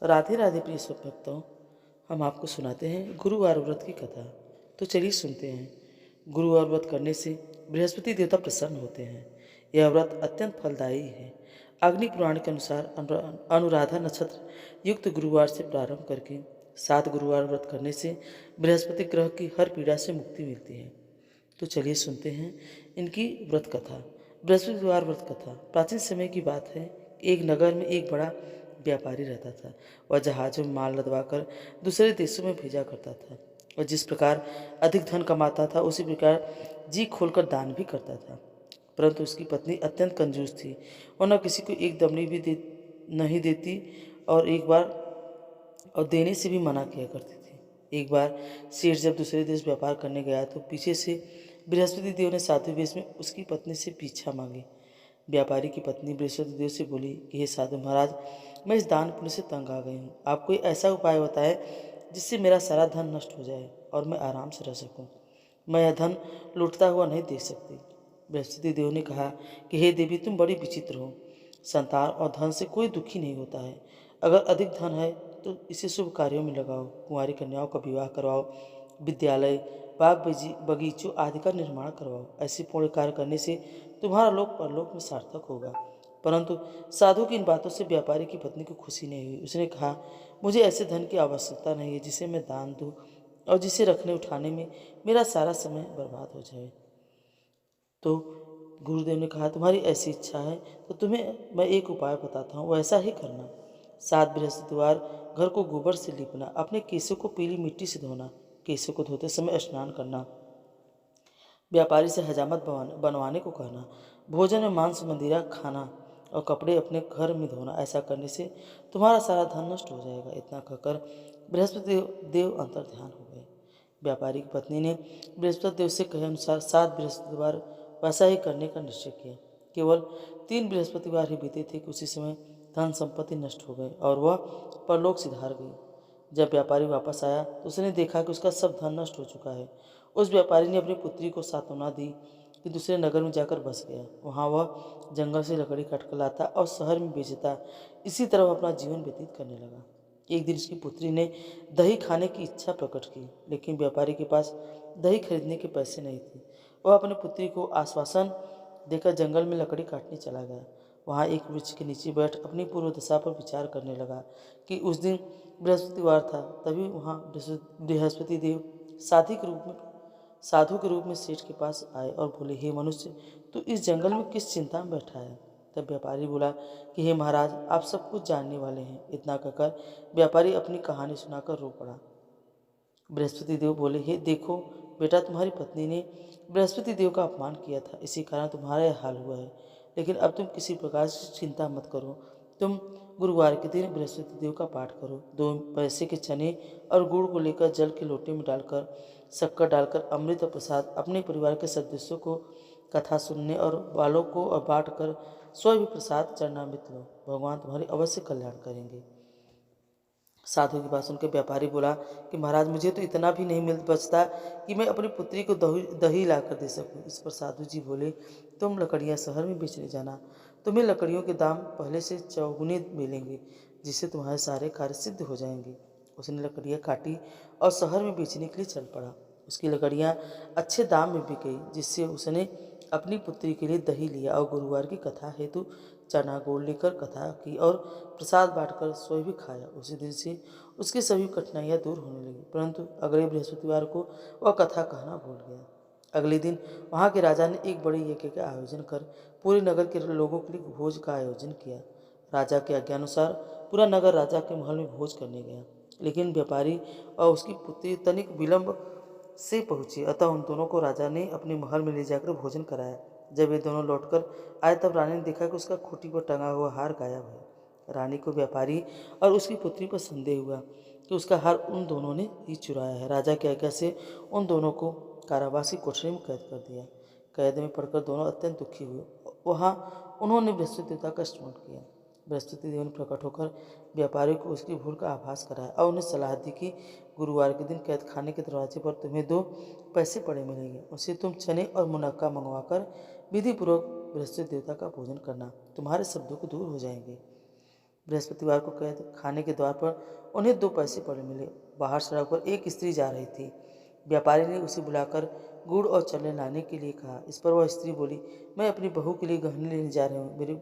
राधे राधे प्रिय सब भक्तों, हम आपको सुनाते हैं गुरुवार व्रत की कथा। तो चलिए सुनते हैं। गुरुवार व्रत करने से बृहस्पति देवता प्रसन्न होते हैं। यह व्रत अत्यंत फलदायी है। अग्नि पुराण के अनुसार अनुराधा नक्षत्र युक्त गुरुवार से प्रारंभ करके 7 गुरुवार व्रत करने से बृहस्पति ग्रह की हर पीड़ा से मुक्ति मिलती है। तो चलिए सुनते हैं इनकी व्रत कथा। बृहस्पतिवार व्रत कथा प्राचीन समय की बात है। एक नगर में एक बड़ा व्यापारी रहता था। वह जहाज़ों में माल लदवाकर दूसरे देशों में भेजा करता था और जिस प्रकार अधिक धन कमाता था उसी प्रकार जी खोलकर दान भी करता था। परंतु उसकी पत्नी अत्यंत कंजूस थी और न किसी को एक दमड़ी भी नहीं देती और देने से भी मना किया करती थी। एक बार सेठ जब दूसरे देश व्यापार करने गया तो पीछे से बृहस्पति देव ने साधु वेश में उसकी पत्नी से पीछा मांगी। व्यापारी की पत्नी बृहस्पति देव से बोली कि हे साधु महाराज, मैं इस दान पुण्य से तंग आ गई हूँ। आप कोई ऐसा उपाय बताएं जिससे मेरा सारा धन नष्ट हो जाए और मैं आराम से रह सकूं। मैं यह धन लूटता हुआ नहीं देख सकती। बृहस्पति देव ने कहा कि हे देवी, तुम बड़ी विचित्र हो। संतान और धन से कोई दुखी नहीं होता है। अगर अधिक धन है तो इसे शुभ कार्यों में लगाओ। कुंवारी कन्याओं का विवाह करवाओ, विद्यालय, बगीचों आदि का निर्माण करवाओ। ऐसे पुण्य कार्य करने से तुम्हारा लोक परलोक में सार्थक होगा। परंतु साधु की इन बातों से व्यापारी की पत्नी को खुशी नहीं हुई। उसने कहा, मुझे ऐसे धन की आवश्यकता नहीं है जिसे मैं दान दूं और जिसे रखने उठाने में मेरा सारा समय बर्बाद हो जाए। तो गुरुदेव ने कहा, तुम्हारी ऐसी इच्छा है तो तुम्हें मैं एक उपाय बताता हूँ, वैसा ही करना। 7 बृहस्पतिवार घर को गोबर से लीपना, अपने केशों को पीली मिट्टी से धोना, केशों को धोते समय स्नान करना, व्यापारी से हजामत बनवाने को कहना, भोजन में मांस मंदिरा खाना और कपड़े अपने घर में धोना। ऐसा करने से तुम्हारा सारा धन नष्ट हो जाएगा। इतना कहकर बृहस्पति देव अंतर ध्यान हो गए। व्यापारी की पत्नी ने बृहस्पति देव से कहे अनुसार 7 बृहस्पतिवार वैसा ही करने का निश्चय किया। केवल 3 बृहस्पतिवार ही बीते थे कि उसी समय धन संपत्ति नष्ट हो गई और वह परलोक सिधार गई। जब व्यापारी वापस आया तो उसने देखा कि उसका सब धन नष्ट हो चुका है। उस व्यापारी ने अपनी पुत्री को सांत्वना दी कि दूसरे नगर में जाकर बस गया। वहाँ वह जंगल से लकड़ी काट कर लाता और शहर में बेचता। इसी तरह वह अपना जीवन व्यतीत करने लगा। एक दिन उसकी पुत्री ने दही खाने की इच्छा प्रकट की, लेकिन व्यापारी के पास दही खरीदने के पैसे नहीं थे। वह अपनी पुत्री को आश्वासन देकर जंगल में लकड़ी काटने चला गया। वहाँ एक वृक्ष के नीचे बैठ अपनी पूर्व दशा पर विचार करने लगा कि उस दिन बृहस्पतिवार था। तभी वहाँ बृहस्पति देव साधु के रूप में सेठ के पास आए और बोले, हे मनुष्य, तू इस जंगल में किस चिंता में बैठा है? तब व्यापारी बोला कि हे महाराज, आप सब कुछ जानने वाले हैं। इतना कहकर व्यापारी अपनी कहानी सुनाकर रो पड़ा। बृहस्पति देव बोले, हे देखो बेटा, तुम्हारी पत्नी ने बृहस्पति देव का अपमान किया था, इसी कारण तुम्हारा यह हाल हुआ है। लेकिन अब तुम किसी प्रकार से चिंता मत करो। तुम गुरुवार के दिन बृहस्पति देव का पाठ करो। 2 पैसे के चने और गुड़ को लेकर जल के लोटे में डालकर शक्कर डालकर अमृत और प्रसाद अपने परिवार के सदस्यों को कथा सुनने और वालों को और बांट कर स्वयं भी प्रसाद चरणामृत लो। भगवान तुम्हारी अवश्य कल्याण करेंगे। साधु की बात सुनकर व्यापारी बोला कि महाराज, मुझे तो इतना भी नहीं मिल बचता कि मैं अपनी पुत्री को दही ला कर दे सकूं। इस पर साधु जी बोले, तुम लकड़ियां शहर में बेचने जाना। तुम्हें लकड़ियों के दाम पहले से चौगुने मिलेंगे, जिससे तुम्हारे सारे कार्य सिद्ध हो जाएंगे। उसने लकड़ियां काटी और शहर में बेचने के लिए चल पड़ा। उसकी लकड़ियां अच्छे दाम में बिक गई, जिससे उसने अपनी पुत्री के लिए दही लिया और गुरुवार की कथा हेतु चना गुड़ लेकर कथा की और प्रसाद बांटकर स्वयं भी खाया। उसी दिन से उसकी सभी कठिनाइयां दूर होने लगी। परंतु अगले बृहस्पतिवार को वह कथा कहना भूल गया। अगले दिन वहाँ के राजा ने एक बड़े यज्ञ का आयोजन कर पूरे नगर के लोगों के लिए भोज का आयोजन किया। राजा के आज्ञानुसार पूरा नगर राजा के महल में भोज करने गया, लेकिन व्यापारी और उसकी पुत्री तनिक विलंब से पहुंची। अतः उन दोनों को राजा ने अपने महल में ले जाकर भोजन कराया। जब वे दोनों लौटकर आए तब रानी ने देखा कि उसका खूंटी पर टंगा हुआ हार गायब है। रानी को व्यापारी और उसकी पुत्री पर संदेह हुआ कि उसका हार उन दोनों ने ही चुराया है। राजा की आज्ञा से उन दोनों को कारावास की कोठरी में कैद कर दिया। कैद में पड़कर दोनों अत्यंत दुखी हुए। वहाँ उन्होंने बृहस्पति देवता का स्मरण किया। बृहस्पति देव ने प्रकट होकर व्यापारी को उसकी भूल का आभास कराया और उन्हें सलाह दी कि गुरुवार के दिन कैद खाने के दरवाजे पर तुम्हें 2 पैसे पड़े मिलेंगे। उसे तुम चने और मुनक्का मंगवाकर विधि पूर्वक बृहस्पति देवता का पूजन करना। तुम्हारे सब दुख दूर हो जाएंगे। बृहस्पतिवार को कैद खाने के द्वार पर उन्हें 2 पैसे पड़े मिले। बाहर सड़क पर एक स्त्री जा रही थी। व्यापारी ने उसे बुलाकर गुड़ और चने लाने के लिए कहा। इस पर वह स्त्री बोली, मैं अपनी बहू के लिए गहने लेने जा रही हूँ,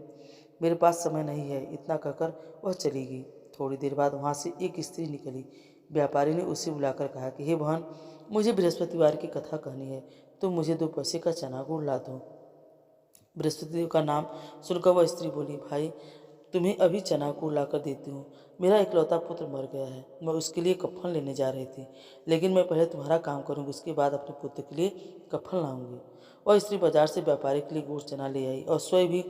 मेरे पास समय नहीं है। इतना कहकर वह चली गई। थोड़ी देर बाद वहाँ से एक स्त्री निकली। व्यापारी ने उसे बुलाकर कहा कि हे बहन, मुझे बृहस्पतिवार की कथा कहनी है, तुम मुझे 2 पैसे का चना गुड़ ला दो। बृहस्पतिदेव का नाम सुनकर वह स्त्री बोली, भाई तुम्हें अभी चना गुड़ लाकर देती हूँ। मेरा इकलौता पुत्र मर गया है, मैं उसके लिए कफन लेने जा रही थी, लेकिन मैं पहले तुम्हारा काम करूँगी, उसके बाद अपने पुत्र के लिए कफन लाऊंगी। वह स्त्री बाजार से व्यापारी के लिए गुड़ चना ले आई और स्वयं भी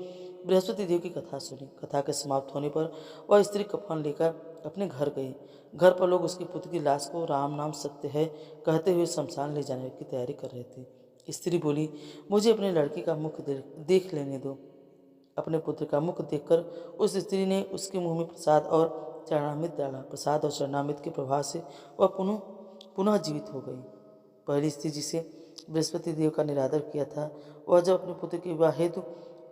बृहस्पति देव की कथा सुनी। कथा के समाप्त होने पर वह स्त्री कफन लेकर अपने घर गई। घर पर लोग उसके पुत्र की लाश को राम नाम सत्य है कहते हुए शमशान ले जाने की तैयारी कर रहे थे। स्त्री बोली, मुझे अपने लड़के का मुख देख लेने दो। अपने पुत्र का मुख देखकर उस स्त्री ने उसके मुंह में प्रसाद और चरणामृत डाला। प्रसाद और चरणामृत के प्रभाव से वह पुनः जीवित हो गई। पहली स्त्री जिसे बृहस्पति देव का निरादर किया था, वह जब अपने पुत्र के विवाह हेतु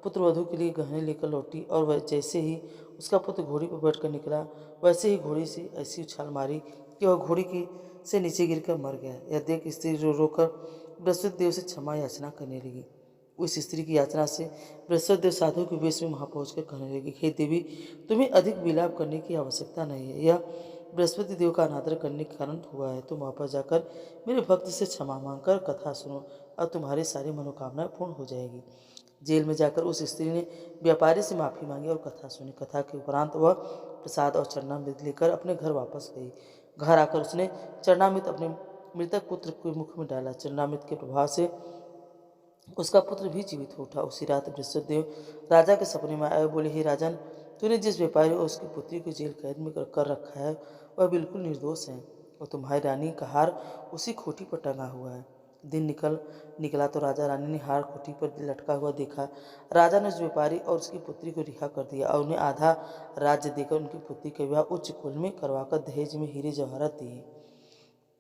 पुत्र वधू के लिए गहने लेकर लौटी और वह जैसे ही उसका पुत्र घोड़ी पर बैठकर निकला, वैसे ही घोड़ी से ऐसी उछाल मारी कि वह घोड़ी की से नीचे गिरकर मर गया। यह देख स्त्री रो रोकर बृहस्पति देव से क्षमा याचना करने लगी। उस स्त्री की याचना से बृहस्पति देव साधु के वेश में वहां पहुंचकर कहने लगे, हे देवी, तुम्हें अधिक विलाप करने की आवश्यकता नहीं है। यह बृहस्पति देव का अनादर करने के कारण हुआ है। तुम वापस जाकर मेरे भक्त से क्षमा मांगकर कथा सुनो और तुम्हारी सारी मनोकामनाएं पूर्ण हो जाएगी। जेल में जाकर उस स्त्री ने व्यापारी से माफ़ी मांगी और कथा सुनी। कथा के उपरांत वह प्रसाद और चरणामृत लेकर अपने घर वापस गई। घर आकर उसने चरणामृत अपने मृतक पुत्र के मुख में डाला। चरणामृत के प्रभाव से उसका पुत्र भी जीवित हो उठा। उसी रात बृहस्पति देव राजा के सपने में आए। बोले, हे राजन, तूने जिस व्यापारी और उसकी पुत्री को जेल कैद में कर रखा है, वह बिल्कुल निर्दोष है और तुम्हारी रानी का हार उसी खोटी पर टंगा हुआ है। दिन निकला तो राजा रानी ने हार खोटी पर लटका हुआ देखा। राजा ने उस व्यापारी और उसकी पुत्री को रिहा कर दिया और उन्हें आधा राज्य देकर उनकी पुत्री का विवाह उच्च कुल में करवाकर दहेज में हीरे जवाहरात दिए।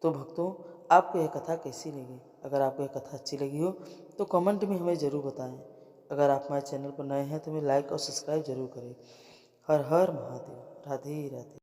तो भक्तों, आपको यह कथा कैसी लगी? अगर आपको यह कथा अच्छी लगी हो तो कमेंट में हमें ज़रूर बताएं। अगर आप हमारे चैनल पर नए हैं तो हमें लाइक और सब्सक्राइब जरूर करें। हर हर महादेव। राधे राधे।